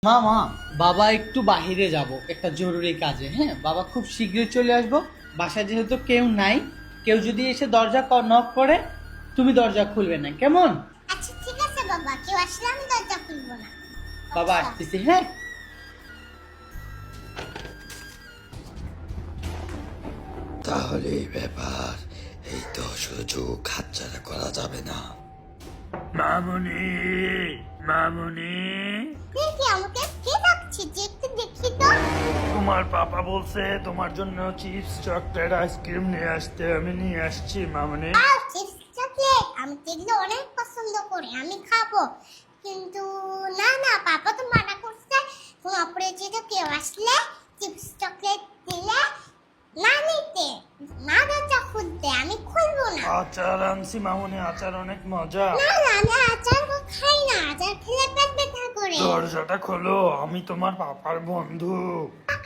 মামা, বাবা একটু বাহিরে যাব একটা জরুরি কাজে। হ্যাঁ, বাবা খুব শীঘ্রই চলে আসবো। বাসায় যেহেতু কেউ নাই, কেউ যদি এসে দরজা নক করে, তুমি দরজা খুলবে না, কেমন? আচ্ছা ঠিক আছে বাবা, কেউ আসলে আমি দরজা খুলবো না। বাবা আচ্ছা। আসতেছি, হ্যাঁ। তাহলে এই ব্যাপার, এই তো সুযোগ হাতছাড়া করা যাবে না। মামুনি, মামুনি, দেখি আমাকে কে ডাকছে, যে একটু দেখি তো। তোমার পাপা বলছে তোমার জন্য চিপস চকলেট আইসক্রিম নিয়ে আসতে, আমি নিয়ে আসছি মামুনি। আর চিপস চকলেট আমি তো এগুলো অনেক পছন্দ করি, আমি খাবো। কিন্তু না না, পাপা তো মানা করছে কোন অপরিচিত কেউ আসলে চিপস চকলেট দিলে না নিতে, না দরজা খুলতে, আমি খুলবো না। আচার আনছি মামুনি, আচার অনেক মজা। না না, আমি আচার খাই না, আচার খেলে পেট ব্যথা করে। দরজাটা খোলো, আমি তোমার পাপার বন্ধু।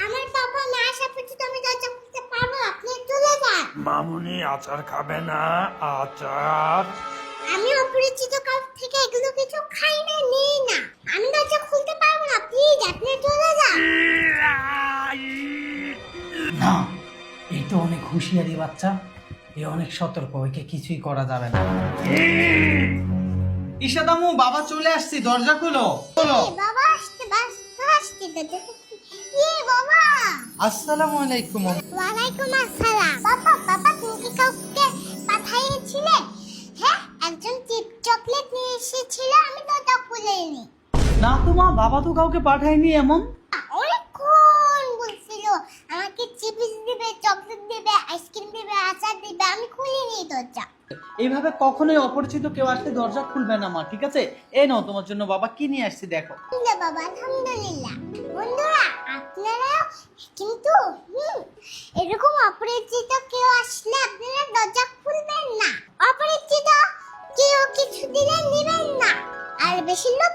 আমার বাবা না আসা পর্যন্ত আমি দরজা খুলতে পারবো না, আপনি চলে যান। মামুনি আচার খাবে না? আচার। আমি অপরিচিত কাউকে থেকে এগুলো কিছু খাই না, নিই না। আমি দরজা খুলতে পারবো না, প্লিজ আপনি চলে যান। না, এই তো অনেক হুঁশিয়ারি বাচ্চা, এ অনেক সতর্ক, একে কিছুই করা যাবে না। ঈশাদামু, বাবা চলে আসছি, দরজা খুলো খুলো। বাবা আসতে আসতে দরজা বাবা। আসসালামু আলাইকুম। ওয়ালাইকুম আসসালাম। বাবা তুমি কি কাউকে পাঠিয়েছিলে? হ্যাঁ, একজন চিপ চকলেট নিয়ে এসেছিল, আমি দরজা খুলিনি। না তো মা, বাবা তো কাউকে পাঠায়নি এমন। অনেকক্ষণ বলছিল আমাকে চিপস দিবে, চকলেট দিবে, আইসক্রিম দিবে, আচার দিবে, আমি খুলিনি দরজা। এইভাবে কখনোই অপরিচিত কেউ আসলে দরজা খুলবে না মা, ঠিক আছে? এই নাও তোমার জন্য বাবা কি নিয়ে আসছি দেখো। আলহামদুলিল্লাহ বাবা, আলহামদুলিল্লাহ। বন্ধুরা আপনারা কিন্তু এরকম অপরিচিত কেউ আসলে আপনারা দরজা খুলবেন না, অপরিচিত কেউ কিছু দিলে নেবেন না, আর বেশি লোভ